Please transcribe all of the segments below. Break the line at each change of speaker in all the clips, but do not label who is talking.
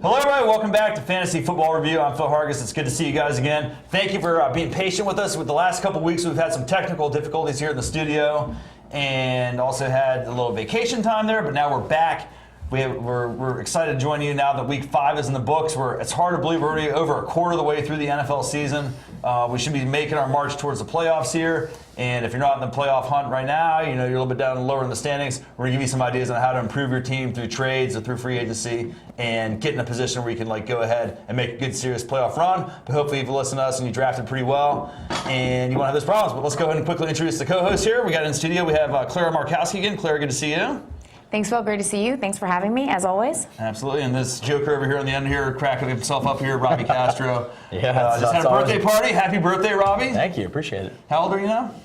Hello, everybody. Welcome back to Fantasy Football Review. I'm Phil Hargis. It's good to see you guys again. Thank you for being patient with us. With the last couple weeks, we've had some technical difficulties here in the studio and also had a little vacation time there, but now we're back. We're excited to join you now that Week 5 is in the books. It's hard to believe we're already over a quarter of the way through the NFL season. We should be making our march towards the playoffs here. And if you're not in the playoff hunt right now, you're a little bit down lower in the standings, we're going to give you some ideas on how to improve your team through trades or through free agency and get in a position where you can go ahead and make a good, serious playoff run. But hopefully you've listened to us and you drafted pretty well and you won't have those problems. But let's go ahead and quickly introduce the co-hosts here. We got in studio, we have Clara Markowski again. Clara, good to see you.
Thanks, Phil. Great to see you. Thanks for having me, as always.
Absolutely. And this joker over here on the end here, cracking himself up here, Robbie Castro.
Just
had a birthday party. Happy birthday, Robbie.
Thank you. Appreciate it.
How old are you now?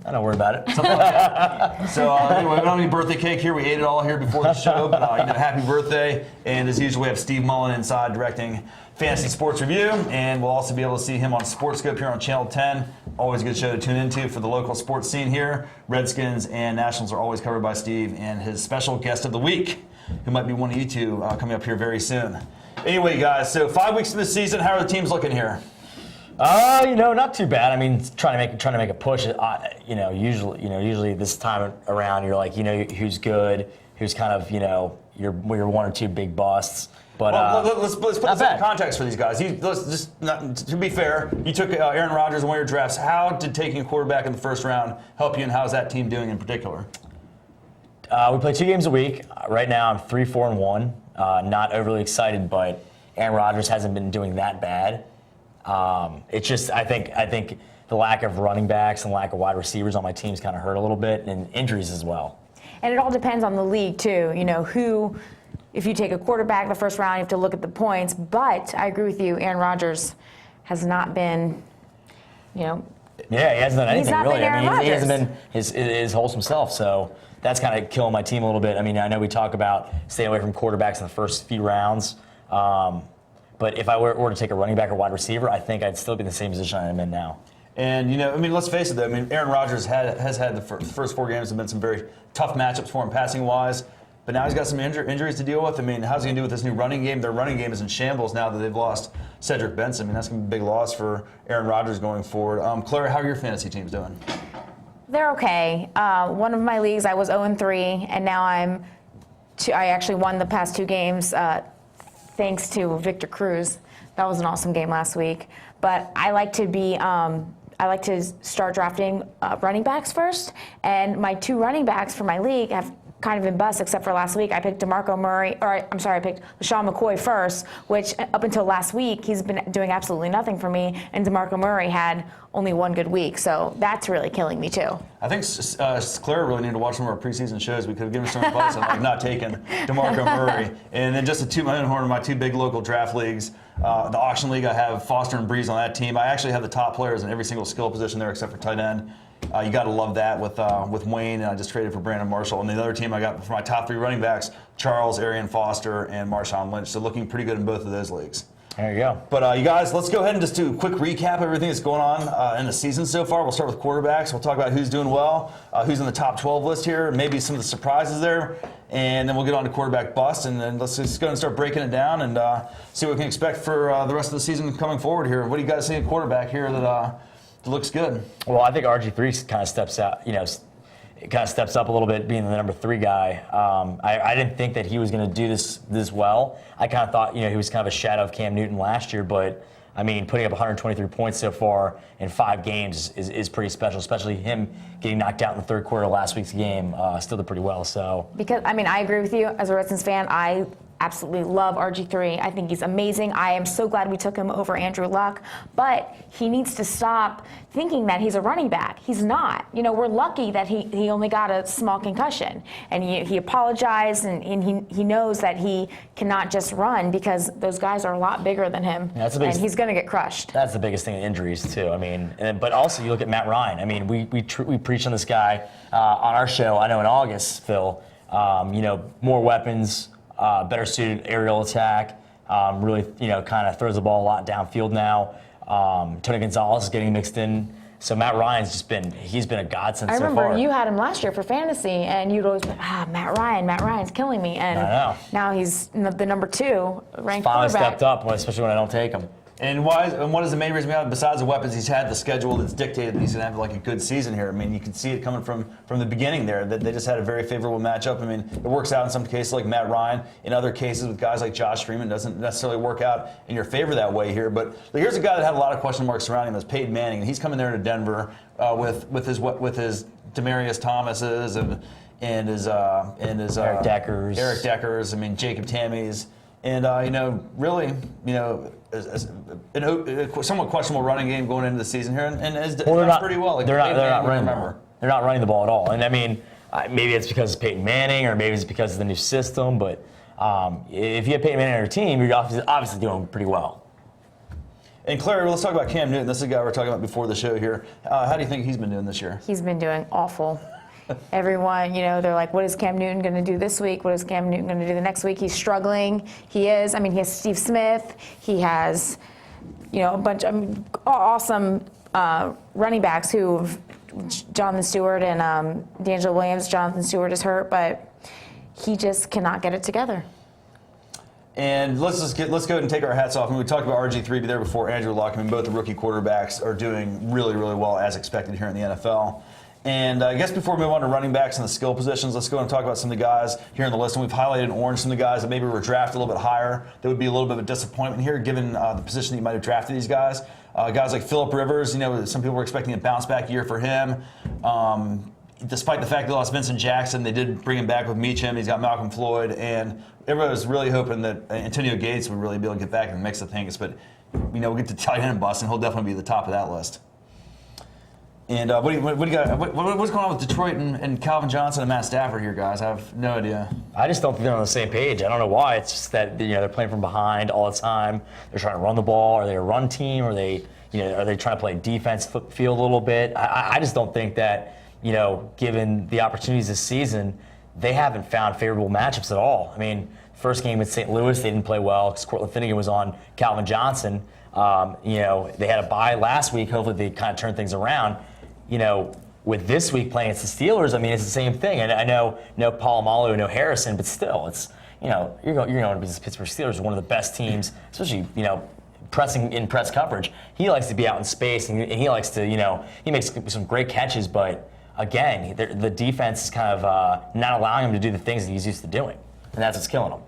I don't worry about it.
Something like that. So anyway, we don't have any birthday cake here. We ate it all here before the show, but happy birthday. And as usual, we have Steve Mullen inside directing Fantasy Sports Review, and we'll also be able to see him on SportsScope here on Channel 10. Always a good show to tune into for the local sports scene here. Redskins and Nationals are always covered by Steve and his special guest of the week, who might be one of you two coming up here very soon. Anyway, guys, so 5 weeks into the season, how are the teams looking here?
Not too bad. I mean, trying to make a push. Usually this time around, you're like, who's good, who's kind of, your one or two big busts. But
let's put this in context for these guys. To be fair, you took Aaron Rodgers in one of your drafts. How did taking a quarterback in the first round help you, and how's that team doing in particular?
We play 2 games a week. Right now, I'm 3-4-1. Not overly excited, but Aaron Rodgers hasn't been doing that bad. It's just I think the lack of running backs and lack of wide receivers on my team's kind of hurt a little bit, and injuries as well.
And it all depends on the league too. If you take a quarterback the first round, you have to look at the points. But I agree with you, Aaron Rodgers has not been,
Yeah, he hasn't done anything
not
really.
Been Aaron Rodgers.
He hasn't been his wholesome self. So that's kind of killing my team a little bit. I mean, I know we talk about staying away from quarterbacks in the first few rounds. But if I were to take a running back or wide receiver, I think I'd still be in the same position I'm in now.
And, let's face it, though. Aaron Rodgers has had the first 4 games have been some very tough matchups for him passing-wise. But now he's got some injuries to deal with. How's he going to do with this new running game? Their running game is in shambles now that they've lost Cedric Benson. That's going to be a big loss for Aaron Rodgers going forward. Clara, how are your fantasy teams doing?
They're okay. One of my leagues, I was 0-3, and now I actually won the past 2 games thanks to Victor Cruz. That was an awesome game last week. But I like to start drafting running backs first, and my 2 running backs for my league have kind of been bust, except for last week. I picked I picked LaShawn McCoy first, which up until last week, he's been doing absolutely nothing for me, and DeMarco Murray had only 1 good week, so that's really killing me too.
I think Clara really needed to watch some of our preseason shows. We could have given her some advice on not taking DeMarco Murray. And then just to toot my own horn in my 2 big local draft leagues, the Auction League, I have Foster and Breeze on that team. I actually have the top players in every single skill position there except for tight end. You got to love that with Wayne, and I just traded for Brandon Marshall. And the other team I got for my top 3 running backs, Charles, Arian Foster, and Marshawn Lynch. So looking pretty good in both of those leagues.
There you go.
But you guys, let's go ahead and just do a quick recap of everything that's going on in the season so far. We'll start with quarterbacks. We'll talk about who's doing well, who's in the top 12 list here, maybe some of the surprises there, and then we'll get on to quarterback bust, and then let's just go and start breaking it down and see what we can expect for the rest of the season coming forward here. What do you guys see at quarterback here that looks good?
Well, I think RG3 kind of steps out, it kind of steps up a little bit, being the number 3 guy. I didn't think that he was going to do this well. I kind of thought, he was kind of a shadow of Cam Newton last year, but putting up 123 points so far in 5 games is pretty special, especially him getting knocked out in the third quarter of last week's game. Still did pretty well. So
because I agree with you as a Redskins fan. I absolutely love RG3. I think he's amazing. I am so glad we took him over Andrew Luck, but he needs to stop thinking that he's a running back. He's not. We're lucky that he only got a small concussion, and he apologized, and he knows that he cannot just run because those guys are a lot bigger than him, and he's going to get crushed.
That's the biggest thing, injuries too. But also you look at Matt Ryan. We preached on this guy on our show, I know in August, Phil. More weapons, better suited aerial attack, really, kind of throws the ball a lot downfield now. Tony Gonzalez is getting mixed in So Matt Ryan's he's been a godsend
I
so
remember
far.
you had him last year for fantasy, and you'd always be, Matt Ryan's killing me. And
I know.
now he's the number 2 ranked
Finally
quarterback.
stepped up, especially when I don't take him.
And what is the main reason behind, besides the weapons, he's had the schedule that's dictated that he's going to have like a good season here. I mean, you can see it coming from the beginning there, that they just had a very favorable matchup. I mean, it works out in some cases like Matt Ryan. In other cases with guys like Josh Freeman, it doesn't necessarily work out in your favor that way here. But here's a guy that had a lot of question marks surrounding him, was Peyton Manning, and he's coming there to Denver with his Demaryius Thomases and his
Eric
Deckers. I mean, Jacob Tammy's. And, really, a somewhat questionable running game going into the season here, and has done pretty well. Like
They're not running.
Remember.
They're not running the ball at all. And I mean, maybe it's because of Peyton Manning, or maybe it's because of the new system. But if you have Peyton Manning on your team, you're obviously doing pretty well.
And Claire, let's talk about Cam Newton. This is a guy we were talking about before the show here. How do you think he's been doing this year?
He's been doing awful. Everyone, they're like, what is Cam Newton going to do this week? What is Cam Newton going to do the next week? He's struggling. He is. I mean, he has Steve Smith. He has, a bunch of awesome running backs Jonathan Stewart and D'Angelo Williams. Jonathan Stewart is hurt, but he just cannot get it together.
And let's go ahead and take our hats off. And we talked about RG3 be there before Andrew Luck. I mean, both the rookie quarterbacks are doing really, really well as expected here in the NFL. And I guess before we move on to running backs and the skill positions, let's go and talk about some of the guys here on the list. And we've highlighted in orange some of the guys that maybe were drafted a little bit higher. That would be a little bit of a disappointment here, given the position that you might have drafted these guys. Guys like Phillip Rivers, some people were expecting a bounce back year for him. Despite the fact they lost Vincent Jackson, they did bring him back with Meacham. He's got Malcolm Floyd, and everybody was really hoping that Antonio Gates would really be able to get back in the mix of things. But we'll get to tight end bust, and he'll definitely be at the top of that list. And what do you got? What's going on with Detroit and Calvin Johnson and Matt Stafford here, guys? I have no idea.
I just don't think they're on the same page. I don't know why. It's just that they're playing from behind all the time. They're trying to run the ball. Are they a run team? Are they trying to play defense field a little bit? I just don't think that given the opportunities this season, they haven't found favorable matchups at all. I mean, first game with St. Louis, they didn't play well because Cortland Finnegan was on Calvin Johnson. They had a bye last week. Hopefully, they kind of turn things around. With this week playing against the Steelers, I mean, it's the same thing. And I know no Polamalu, no Harrison, but still, it's you're going to be the Pittsburgh Steelers, one of the best teams, especially pressing in press coverage. He likes to be out in space, and he likes to he makes some great catches, but again, the defense is kind of not allowing him to do the things that he's used to doing, and that's what's killing him.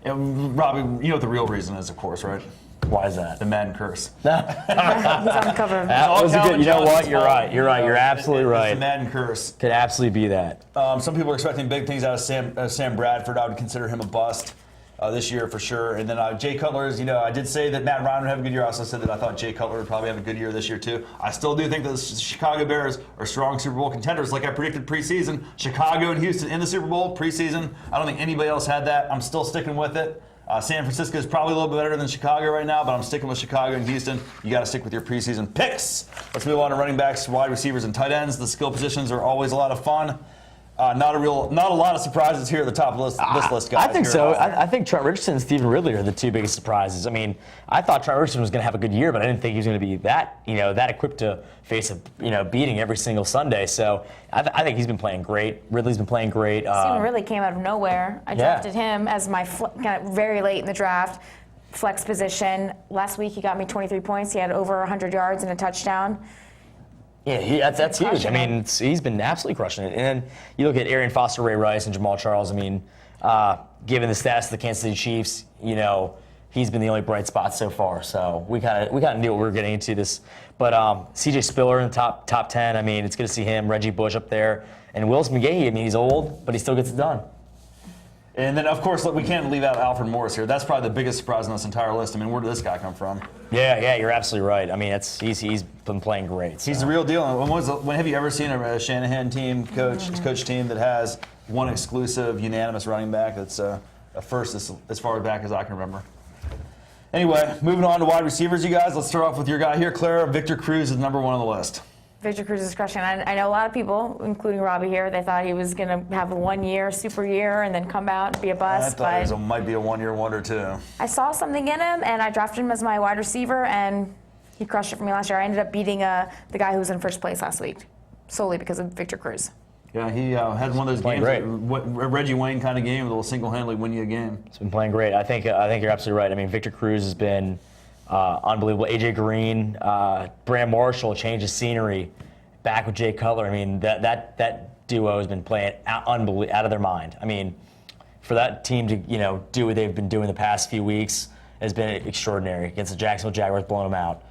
And Robbie, you know what the real reason is, of course, right?
Why is that?
The Madden curse.
He's on the cover of
That was a good. You know what? You're right. You're absolutely
It's
right.
the Madden curse.
Could absolutely be that.
Some people are expecting big things out of Sam Bradford. I would consider him a bust this year for sure. And then Jay Cutler is, I did say that Matt Ryan would have a good year. I also said that I thought Jay Cutler would probably have a good year this year too. I still do think that the Chicago Bears are strong Super Bowl contenders, like I predicted preseason. Chicago and Houston in the Super Bowl preseason. I don't think anybody else had that. I'm still sticking with it. San Francisco is probably a little bit better than Chicago right now, but I'm sticking with Chicago and Houston. You got to stick with your preseason picks. Let's move on to running backs, wide receivers, and tight ends. The skill positions are always a lot of fun. Not a lot of surprises here at the top of this list, guys.
I think so. I think Trent Richardson and Stephen Ridley are the two biggest surprises. I mean, I thought Trent Richardson was going to have a good year, but I didn't think he was going to be that equipped to face a beating every single Sunday. So I think he's been playing great. Ridley's been playing great.
Stephen Ridley came out of nowhere. I drafted him as my very late in the draft flex position. Last week he got me 23 points. He had over 100 yards and a touchdown.
Yeah, that's huge. I mean, he's been absolutely crushing it. And then you look at Arian Foster, Ray Rice, and Jamal Charles. I mean, given the status of the Kansas City Chiefs, he's been the only bright spot so far. So we kind of knew what we were getting into this. But C.J. Spiller in the top 10. I mean, it's good to see him. Reggie Bush up there, and Willis McGahee. I mean, he's old, but he still gets it done.
And then, of course, we can't leave out Alfred Morris here. That's probably the biggest surprise on this entire list. I mean, where did this guy come from?
Yeah, you're absolutely right. I mean, he's been playing great. So.
He's the real deal. When have you ever seen a Shanahan team coach team that has one exclusive unanimous running back that's a first as far back as I can remember? Anyway, moving on to wide receivers, you guys. Let's start off with your guy here, Clara. Victor Cruz is number one on the list.
Victor Cruz is crushing. I know a lot of people, including Robbie here, they thought he was going to have a 1 year, super year, and then come out and be a bust.
I thought might be a 1 year wonder too.
I saw something in him, and I drafted him as my wide receiver, and He crushed it for me last year. I ended up beating the guy who was in first place last week, solely because of Victor Cruz.
Yeah, he had one of those
Playing
games,
great.
a Reggie Wayne kind of game, that will single-handedly win you a game.
He's been playing great. I think you're absolutely right. I mean, Victor Cruz has been unbelievable. AJ Green, Brand Marshall, change of scenery, back with Jay Cutler. I mean, that duo has been playing out of their mind. I mean, for that team to do what they've been doing the past few weeks has been extraordinary. Against the Jacksonville Jaguars, blowing them out.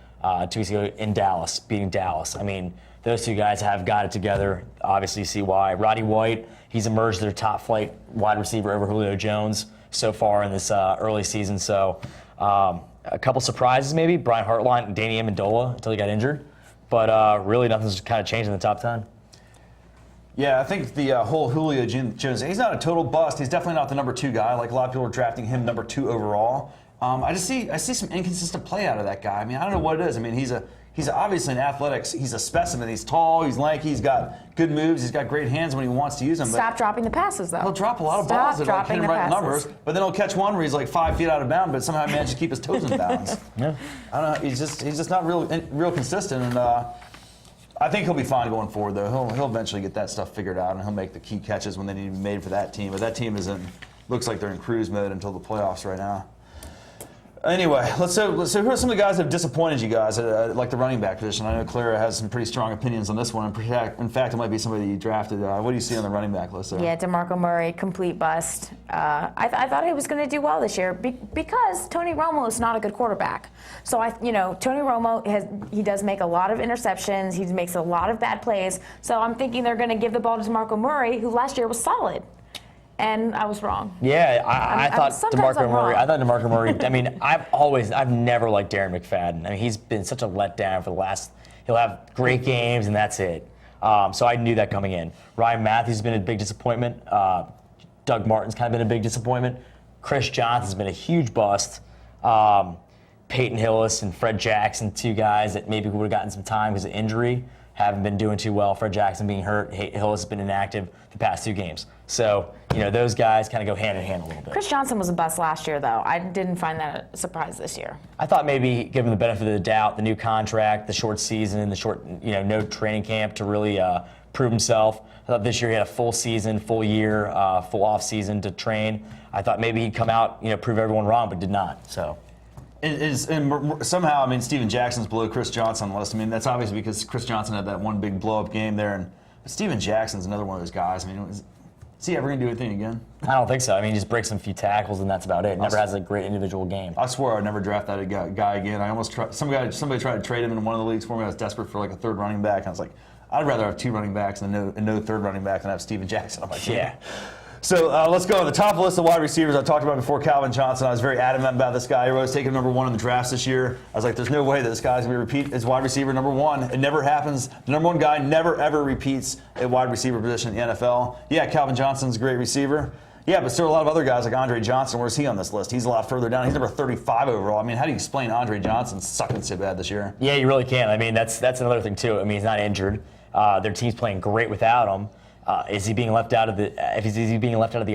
2 weeks ago in Dallas, beating Dallas. I mean, those two guys have got it together. Obviously, you see why. Roddy White, he's emerged their top flight wide receiver over Julio Jones so far in this early season. So, a couple surprises maybe. Brian Hartline and Danny Amendola until he got injured. But really, nothing's kind of changed in the top 10.
Yeah, I think the whole Julio Jones, he's not a total bust. He's definitely not the number 2 guy. Like, a lot of people are drafting him number 2 overall. I see some inconsistent play out of that guy. I mean, I don't know what it is. I mean, he's obviously in athletics. He's a specimen. He's tall. He's lanky. He's got good moves. He's got great hands when he wants to use them.
Stop dropping the passes, though.
He'll drop a lot of balls that like hit him right in numbers, but then he'll catch one where he's like 5 feet out of bounds, but somehow manages to keep his toes in bounds.
Yeah.
I don't know. He's just not real consistent, and I think he'll be fine going forward. Though he'll eventually get that stuff figured out, and he'll make the key catches when they need to be made for that team. But that team looks like they're in cruise mode until the playoffs right now. Anyway, so who are some of the guys that have disappointed you guys at like the running back position? I know Clara has some pretty strong opinions on this one. In fact, it might be somebody you drafted. What do you see on the running back list there?
Yeah, DeMarco Murray, complete bust. I thought he was going to do well this year because Tony Romo is not a good quarterback. So Tony Romo he does make a lot of interceptions. He makes a lot of bad plays. So I'm thinking they're going to give the ball to DeMarco Murray, who last year was solid. And I was wrong.
Yeah, I thought DeMarco Murray.
Wrong.
I thought DeMarco Murray. I mean, I've never liked Darren McFadden. I mean, he's been such a letdown for the last. He'll have great games and that's it. So I knew that coming in. Ryan Matthews has been a big disappointment. Doug Martin's kind of been a big disappointment. Chris Johnson's been a huge bust. Peyton Hillis and Fred Jackson, 2 guys that maybe would have gotten some time because of injury, haven't been doing too well. Fred Jackson being hurt. Hillis has been inactive the past 2 games. So, those guys kind of go hand in hand a little bit.
Chris Johnson was a bust last year, though. I didn't find that a surprise this year.
I thought maybe give him the benefit of the doubt, the new contract, the short season, the short, no training camp to really prove himself. I thought this year he had a full season, full year, full off season to train. I thought maybe he'd come out, prove everyone wrong, but did not. So.
And somehow, I mean, Steven Jackson's below Chris Johnson on the list. I mean, that's obviously because Chris Johnson had that one big blow-up game there. But Steven Jackson's another one of those guys. I mean, is he ever going to do anything again?
I don't think so. I mean, he just breaks a few tackles, and that's about it. Never has a great individual game.
I swore I'd never draft that guy again. I almost tried. Somebody tried to trade him in one of the leagues for me. I was desperate for like a third running back. And I was like, I'd rather have 2 running backs and no third running back than have Steven Jackson on my team.
Yeah.
So let's go. On the top list of wide receivers I talked about before, Calvin Johnson. I was very adamant about this guy. I was taking him number 1 in the drafts this year. I was like, there's no way that this guy's going to repeat as wide receiver number 1. It never happens. The number 1 guy never, ever repeats a wide receiver position in the NFL. Yeah, Calvin Johnson's a great receiver. Yeah, but still a lot of other guys like Andre Johnson. Where's he on this list? He's a lot further down. He's number 35 overall. I mean, how do you explain Andre Johnson sucking so bad this year?
Yeah, you really can. I mean, that's another thing, too. I mean, he's not injured. Their team's playing great without him. Is he being left out of the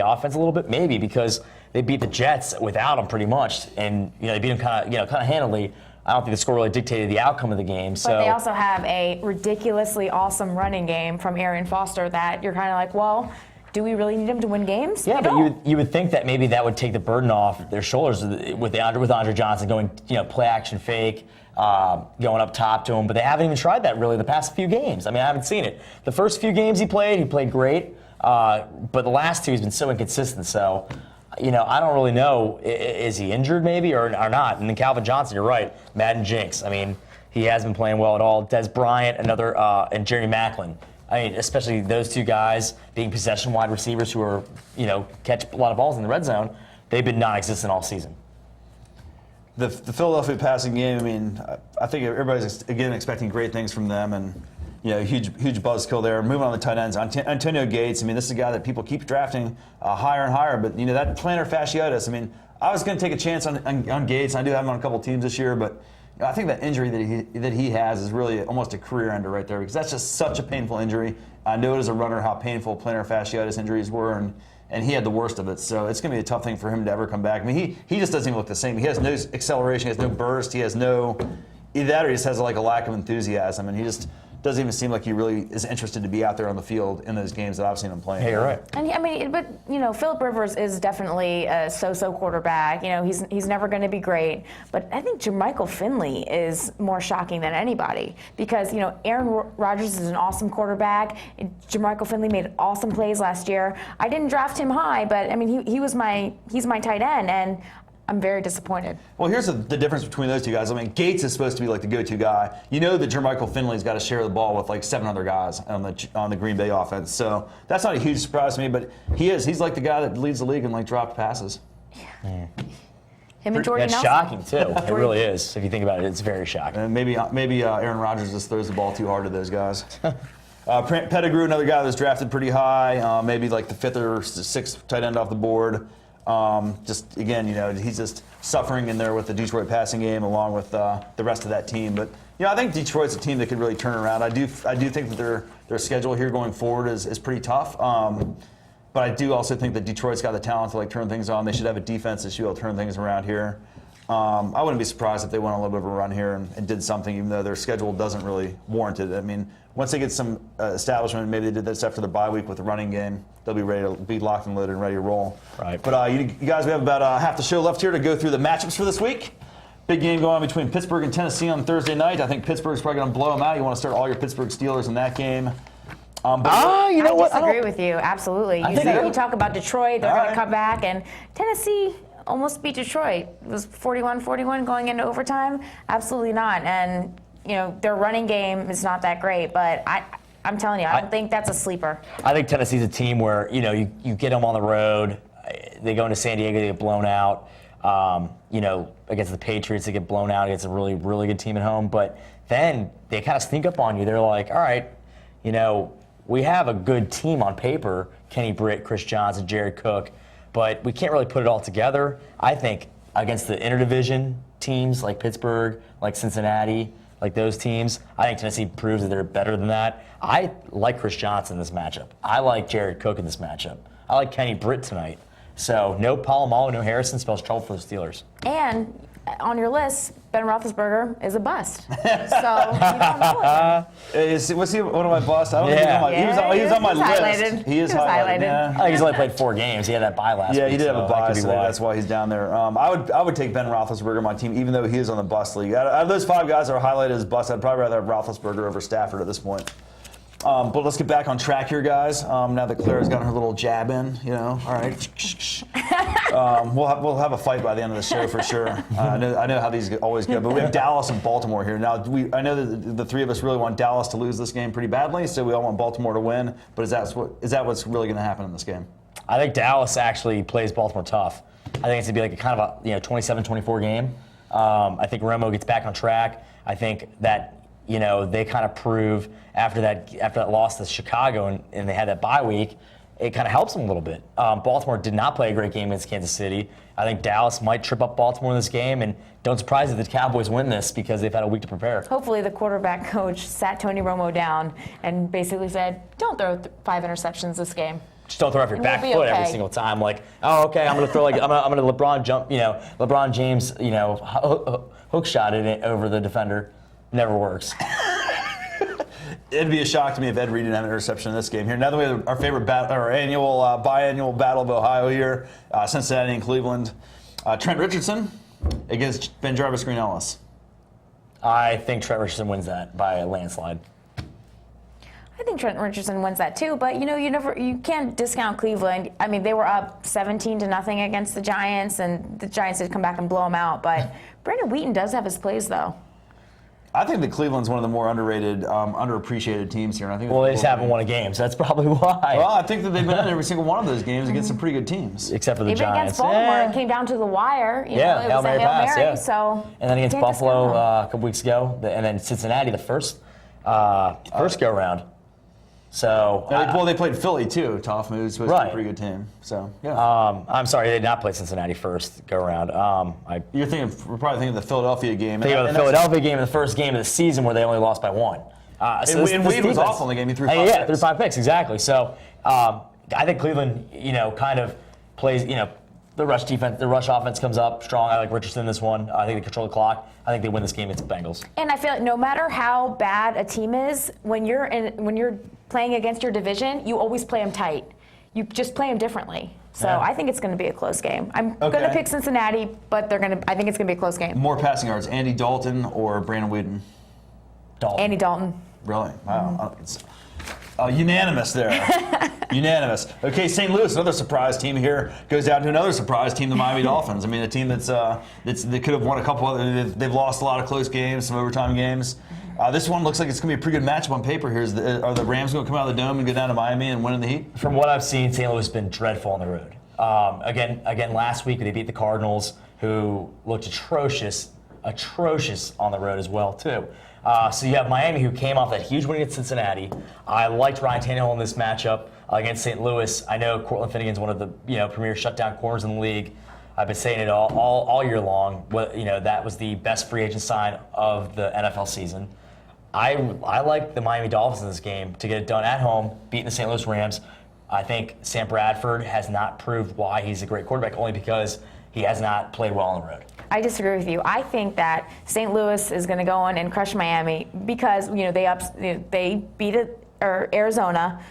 offense a little bit? Maybe, because they beat the Jets without him pretty much, and they beat him kind of handily. I don't think the score really dictated the outcome of the game. So.
But they also have a ridiculously awesome running game from Arian Foster that you're kind of like, well, do we really need him to win games?
Yeah, but you would think that maybe that would take the burden off their shoulders with Andre Johnson going play action fake. Going up top to him, but they haven't even tried that really the past few games. I mean, I haven't seen it. The first few games he played great, but the last 2 he's been so inconsistent. So, I don't really know. Is he injured maybe or not? And then Calvin Johnson, you're right, Madden jinx. I mean, he has been playing well at all. Des Bryant, and Jerry Maclin. I mean, especially those 2 guys being possession wide receivers who are, catch a lot of balls in the red zone. They've been non-existent all season.
The Philadelphia passing game, I mean, I think everybody's, again, expecting great things from them, and, huge buzzkill there. Moving on the tight ends, Antonio Gates, I mean, this is a guy that people keep drafting higher and higher, but, that plantar fasciitis, I mean, I was going to take a chance on Gates. I do have him on a couple teams this year, but I think that injury that he has is really almost a career ender right there, because that's just such a painful injury. I know as a runner how painful plantar fasciitis injuries were, and he had the worst of it. So it's going to be a tough thing for him to ever come back. I mean, he just doesn't even look the same. He has no acceleration. He has no burst. He has no either that or he just has like a lack of enthusiasm, and he just doesn't even seem like he really is interested to be out there on the field in those games that I've seen him playing.
Hey, you're right.
And I mean, but Phillip Rivers is definitely a so-so quarterback. He's never going to be great. But I think Jermichael Finley is more shocking than anybody because Aaron Rodgers is an awesome quarterback. Jermichael Finley made awesome plays last year. I didn't draft him high, but I mean, he's my tight end, and I'm very disappointed.
Well, here's the difference between those two guys. I mean, Gates is supposed to be like the go-to guy. You know that Jermichael Finley's got to share the ball with like 7 other guys on the Green Bay offense. So that's not a huge surprise to me, but he's like the guy that leads the league in like dropped passes.
Him and Jordan
That's
Nelson.
shocking too. It really is. If you think about it, it's very shocking.
And maybe Aaron Rodgers just throws the ball too hard to those guys. Pettigrew, another guy that was drafted pretty high, maybe like the 5th or 6th tight end off the board. Just again, he's just suffering in there with the Detroit passing game along with the rest of that team. But I think Detroit's a team that could really turn around. I do think that their schedule here going forward is pretty tough. But I do also think that Detroit's got the talent to like turn things on. They should have a defense that should be able to turn things around here. I wouldn't be surprised if they went on a little bit of a run here and did something, even though their schedule doesn't really warrant it. I mean, once they get some establishment, maybe they did that stuff for the bye week with the running game, they'll be ready to be locked and loaded and ready to roll.
Right.
But you guys, we have about half the show left here to go through the matchups for this week. Big game going on between Pittsburgh and Tennessee on Thursday night. I think Pittsburgh's probably going to blow them out. You want to start all your Pittsburgh Steelers in that game.
You know what?
I disagree with you. Absolutely. You talk about Detroit, they're going to come back, and Tennessee almost beat Detroit. It was 41-41 going into overtime. Absolutely not. And their running game is not that great, but I'm telling you, I don't think that's a sleeper.
I think Tennessee's a team where you get them on the road. They go into San Diego, they get blown out. Against the Patriots, they get blown out against a really, really good team at home. But then they kind of sneak up on you. They're like, all right, we have a good team on paper, Kenny Britt, Chris Johnson, Jared Cook, but we can't really put it all together. I think against the interdivision teams like Pittsburgh, like Cincinnati, like those teams, I think Tennessee proves that they're better than that. I like Chris Johnson in this matchup. I like Jared Cook in this matchup. I like Kenny Britt tonight. So no Polamalu, no Harrison spells trouble for the Steelers.
And on your list, Ben Roethlisberger is a bust. So you don't know it.
Was he one of my busts? I don't think he was on my list.
Highlighted.
He is highlighted. Yeah.
I think he's only played 4 games. He had that bye last week.
Yeah, he did have a bye, so
why.
that's why he's down there. I would take Ben Roethlisberger on my team, even though he is on the bust league. Out of those 5 guys that are highlighted as busts, I'd probably rather have Roethlisberger over Stafford at this point. But let's get back on track here, guys. Now that Clara's got her little jab in, all right. We'll have a fight by the end of the show for sure. I know how these always go, but we have Dallas and Baltimore here. Now, I know that the 3 of us really want Dallas to lose this game pretty badly, so we all want Baltimore to win. But is that what's really going to happen in this game?
I think Dallas actually plays Baltimore tough. I think it's going to be like a kind of a 27-24 game. I think Romo gets back on track. I think that they kind of prove after that loss to Chicago and they had that bye week, it kind of helps them a little bit. Baltimore did not play a great game against Kansas City. I think Dallas might trip up Baltimore in this game, and don't surprise if the Cowboys win this because they've had a week to prepare.
Hopefully the quarterback coach sat Tony Romo down and basically said, don't throw 5 interceptions this game.
Just don't throw off your back
we'll
foot
okay.
every single time. Like, oh, okay, I'm gonna throw I'm gonna LeBron jump, LeBron James, hook shot it over the defender. Never works.
It'd be a shock to me if Ed Reed didn't have an interception in this game here. Now that we have our favorite biannual battle of Ohio here, Cincinnati and Cleveland. Trent Richardson against Ben Jarvis Green Ellis.
I think Trent Richardson wins that by a landslide.
I think Trent Richardson wins that too, but you can't discount Cleveland. I mean, they were up 17-0 against the Giants, and the Giants did come back and blow them out. But Brandon Wheaton does have his plays, though.
I think that Cleveland's one of the more underrated, underappreciated teams here. And I think
They just haven't won a game, so that's probably why.
Well, I think that they've been in every single one of those games against some pretty good teams.
Except for the
Even
Giants.
against Baltimore, it came down to the wire. It was
Hail
a
Mary
Hail
pass,
Mary,
yeah.
so
And then against
can't
Buffalo
discount them.
a couple weeks ago, and then Cincinnati the first go round. So
They played Philly too. Tough moves was a pretty good team. So yeah.
I'm sorry, they did not play Cincinnati first go round.
We're probably thinking of the Philadelphia game.
Think of the Philadelphia game in the first game of the season where they only lost by 1.
And Wade was awful in the game. He threw 5 picks.
Yeah, threw 5 picks, exactly. So I think Cleveland, kind of plays, The rush defense, the rush offense comes up strong. I like Richardson in this one. I think they control the clock. I think they win this game against the Bengals.
And I feel like no matter how bad a team is, when you're playing against your division, you always play them tight. You just play them differently. So
Yeah.
I think it's going to be a close game. I'm
Okay.
going to pick Cincinnati, but I think it's going to be a close game.
More passing yards, Andy Dalton or Brandon Whedon?
Dalton.
Andy Dalton.
Really? Wow. It's unanimous there. Unanimous. Okay, St. Louis, another surprise team here, goes down to another surprise team, the Miami Dolphins. I mean, a team they could have won a couple other. They've lost a lot of close games, some overtime games. This one looks like it's going to be a pretty good matchup on paper here. Are the Rams going to come out of the dome and go down to Miami and win in the Heat?
From what I've seen, St. Louis has been dreadful on the road. Again, last week they beat the Cardinals, who looked atrocious on the road as well too. So you have Miami, who came off that huge win against Cincinnati. I liked Ryan Tannehill in this matchup against St. Louis. I know Cortland Finnegan's one of the premier shutdown corners in the league. I've been saying it all year long. That was the best free agent sign of the NFL season. I like the Miami Dolphins in this game to get it done at home, beating the St. Louis Rams. I think Sam Bradford has not proved why he's a great quarterback, only because he has not played well on the road.
I disagree with you. I think that St. Louis is going to go in and crush Miami because they beat Arizona,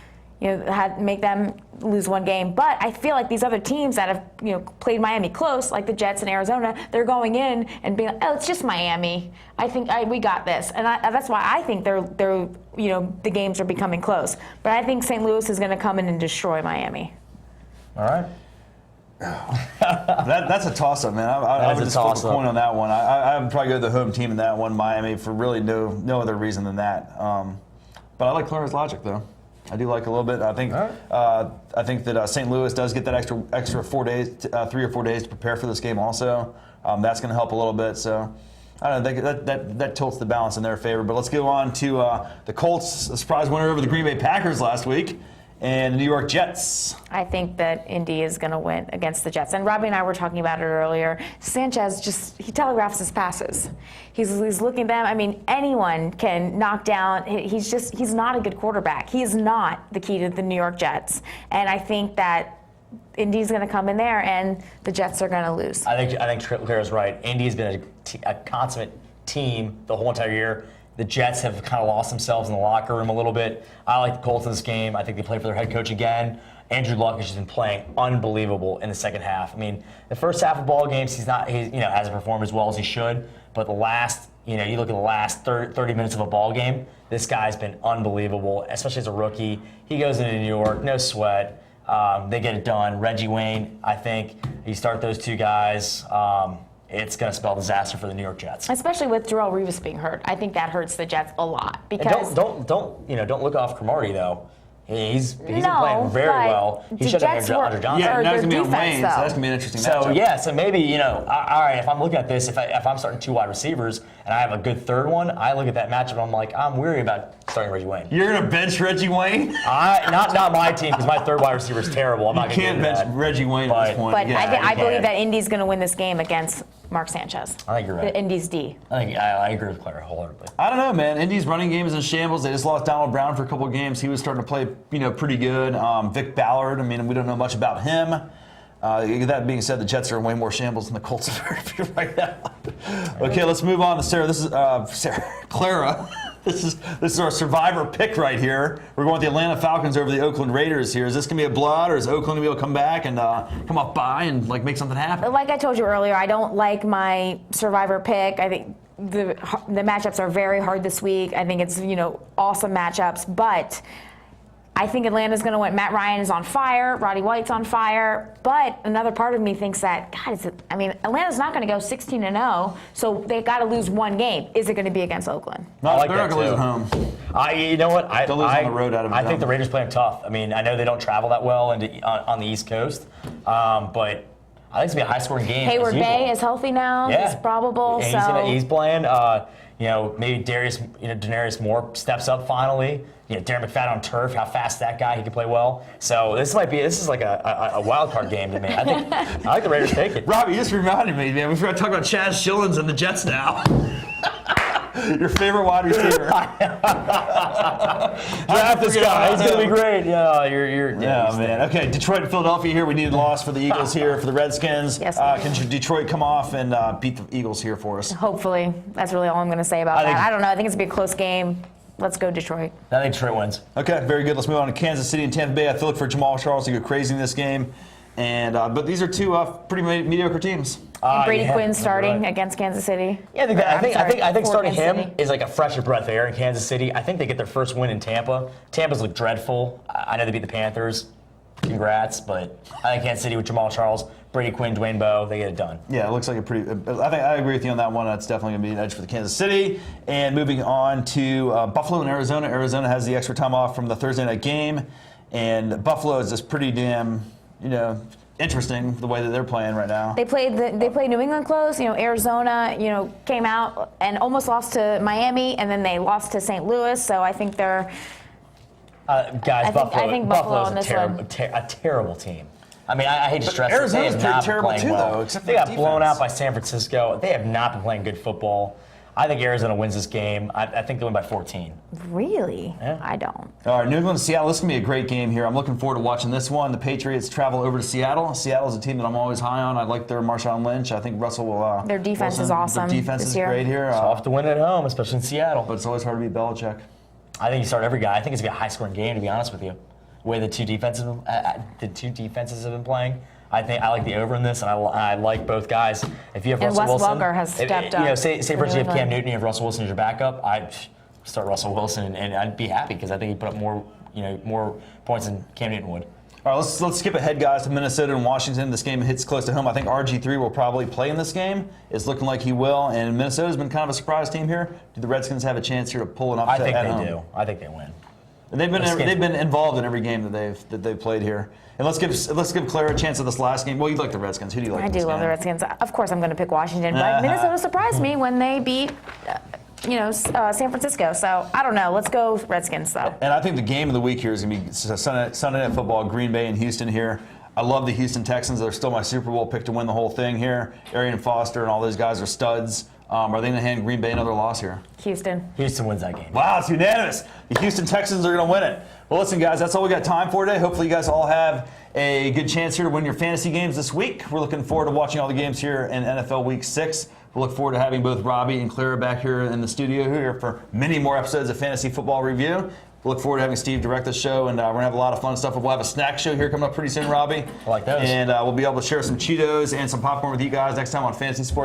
make them lose one game. But I feel like these other teams that have played Miami close, like the Jets and Arizona, they're going in and being like, oh, it's just Miami. I think we got this, and that's why I think they're the games are becoming close. But I think St. Louis is going to come in and destroy Miami.
All right.
That's a toss-up, man. I would just flip a coin on that one. I would probably go to the home team in that one, Miami, for really no other reason than that. But I like Clara's logic, though. I do like it a little bit. I think that St. Louis does get that extra 4 days, 3 or 4 days to prepare for this game. Also, that's going to help a little bit. So I don't know. That tilts the balance in their favor. But let's go on to the Colts, a surprise winner over the Green Bay Packers last week, and the New York Jets.
I think that Indy is going to win against the Jets. And Robbie and I were talking about it earlier. Sanchez he telegraphs his passes. He's looking at them. I mean, anyone can knock down. He's not a good quarterback. He is not the key to the New York Jets. And I think that Indy's going to come in there and the Jets are going to lose.
I think Clara's right. Indy's been a consummate team the whole entire year. The Jets have kind of lost themselves in the locker room a little bit. I like the Colts in this game. I think they play for their head coach again. Andrew Luck has just been playing unbelievable in the second half. I mean, the first half of ball games, he hasn't performed as well as he should. But the last, you look at the last 30 minutes of a ball game, this guy's been unbelievable, especially as a rookie. He goes into New York, no sweat. They get it done. Reggie Wayne, I think, you start those two guys. It's going to spell disaster for the New York Jets.
Especially with Darrelle Revis being hurt. I think that hurts the Jets a lot. Because
don't look off Cromartie, though. He's been
No,
playing very
but
well. He
the
should have
Jets
been
were-
under Johnson.
Yeah,
Or
now
their
it's going to be on
defense,
Wayne, so
though.
that's going to be an interesting
So
matchup.
so maybe all right. If I'm looking at this, if I'm starting two wide receivers and I have a good third one, I look at that matchup and I'm like, I'm weary about starting Reggie Wayne.
You're going to bench Reggie Wayne?
Not my team because my third wide receiver is terrible. I'm not
You
going to
can't
do
bench
that.
Reggie Wayne at this point.
But
Yeah,
I
you
believe
can't.
that Indy's going to win this game against Mark Sanchez.
I think you're right.
Indy's D.
I agree with Clara wholeheartedly.
I don't know, man. Indy's running game is in shambles. They just lost Donald Brown for a couple of games. He was starting to play, pretty good. Vic Ballard, I mean, we don't know much about him. That being said, the Jets are in way more shambles than the Colts are right now. Okay, let's move on to Sarah. This is Clara. This is our survivor pick right here. We're going with the Atlanta Falcons over the Oakland Raiders here. Is this going to be a blowout, or is Oakland going to be able to come back and come up by and make something happen?
Like I told you earlier, I don't like my survivor pick. I think the matchups are very hard this week. I think it's awesome matchups, but I think Atlanta's going to win. Matt Ryan is on fire. Roddy White's on fire. But another part of me thinks that, Atlanta's not going to go 16-0, so they got to lose one game. Is it going to be against Oakland?
No,
like
they're not
that
going to lose
too.
at home.
You know what?
They'll lose on the road out of
I
town.
think the Raiders play them tough. I mean, I know they don't travel that well on the East Coast, but I think it's going to be a high-scoring game.
Hayward
as usual.
Bay is healthy now.
Yeah.
He's probable.
And he's playing. Maybe Denarius Moore steps up finally. Darren McFadden on turf. How fast that guy? He can play well. So this is like a wild card game to me. I like the Raiders take it.
Robbie, you just reminded me, man. We forgot to talk about Chaz Schillens and the Jets now. Your favorite wide receiver.
Draft this guy. He's gonna be great. Yeah,
Yeah, man. Okay, Detroit and Philadelphia here. We need a loss for the Eagles here, for the Redskins.
Yes,
Can Detroit come off and beat the Eagles here for us?
Hopefully. That's really all I'm going to say about that. I don't know. I think it's going to be a close game. Let's go Detroit.
I think Detroit wins.
Okay, very good. Let's move on to Kansas City and Tampa Bay. I feel like for Jamal Charles to go crazy in this game. And but these are two pretty mediocre teams.
And Brady
yeah,
Quinn
you're
starting
right.
against Kansas City.
Yeah, I think
For
starting
Kansas
him
City.
is like a fresh breath of air in Kansas City. I think they get their first win in Tampa. Tampa's look dreadful. I know they beat the Panthers. Congrats, but I think Kansas City with Jamal Charles, Brady Quinn, Dwayne Bowe, they get it done.
Yeah, it looks like a pretty. I agree with you on that one. That's definitely going to be an edge for the Kansas City. And moving on to Buffalo and Arizona. Arizona has the extra time off from the Thursday night game, and Buffalo is just pretty damn, interesting the way that they're playing right now.
They played New England close. Arizona, came out and almost lost to Miami, and then they lost to St. Louis. So I think they're.
Guys,
I think Buffalo on
Buffalo's
this one.
a terrible team. I mean, I hate to stress
Arizona's
it. They have not
pretty terrible
been
too,
playing well.
though, except for
they got
the
blown
defense.
out by San Francisco. They have not been playing good football. I think Arizona wins this game. I think they win by 14.
Really?
Yeah.
I don't.
All right, New England and Seattle. This is going to be a great game here. I'm looking forward to watching this one. The Patriots travel over to Seattle. Seattle's a team that I'm always high on. I like their Marshawn Lynch. I think Russell will.
Their defense is awesome
Their defense
this
is
year.
great here.
Tough to win at home, especially in Seattle.
But it's always hard to beat Belichick.
I think you start every guy. I think it's gonna be a high-scoring game, to be honest with you. The way the two defenses have been playing. I like the over in this, and I like both guys. If you have
And
Russell
Wes
Wilson,
Welker has stepped
You know,
up
say
for
for instance you
New
have Cam
England.
Newton, you have Russell Wilson as your backup. I'd start Russell Wilson, and I'd be happy because I think he'd put up more points than Cam Newton would.
All right, let's skip ahead, guys, to Minnesota and Washington. This game hits close to home. I think RG3 will probably play in this game. It's looking like he will, and Minnesota's been kind of a surprise team here. Do the Redskins have a chance here to pull an upset
I think
at
they
home?
do. I think they win.
And they've been involved in every game that they've played here. And let's give Claire a chance at this last game. Well, you like the Redskins. Who do you like?
I
in
do
this
love
game?
the Redskins. Of course, I'm going to pick Washington, but Minnesota surprised me when they beat, San Francisco. So I don't know. Let's go Redskins, though.
And I think the game of the week here is going to be Sunday Night Football, Green Bay and Houston here. I love the Houston Texans. They're still my Super Bowl pick to win the whole thing here. Arian Foster and all those guys are studs. Are they going to hand Green Bay another loss here?
Houston.
Houston wins that game.
Wow, it's unanimous. The Houston Texans are going to win it. Well, listen, guys, that's all we got time for today. Hopefully you guys all have a good chance here to win your fantasy games this week. We're looking forward to watching all the games here in NFL Week 6. We look forward to having both Robbie and Clara back here in the studio here for many more episodes of Fantasy Football Review. We look forward to having Steve direct the show, and we're going to have a lot of fun stuff. We'll have a snack show here coming up pretty soon, Robbie.
I like those.
And we'll be able to share some Cheetos and some popcorn with you guys next time on Fantasy Sports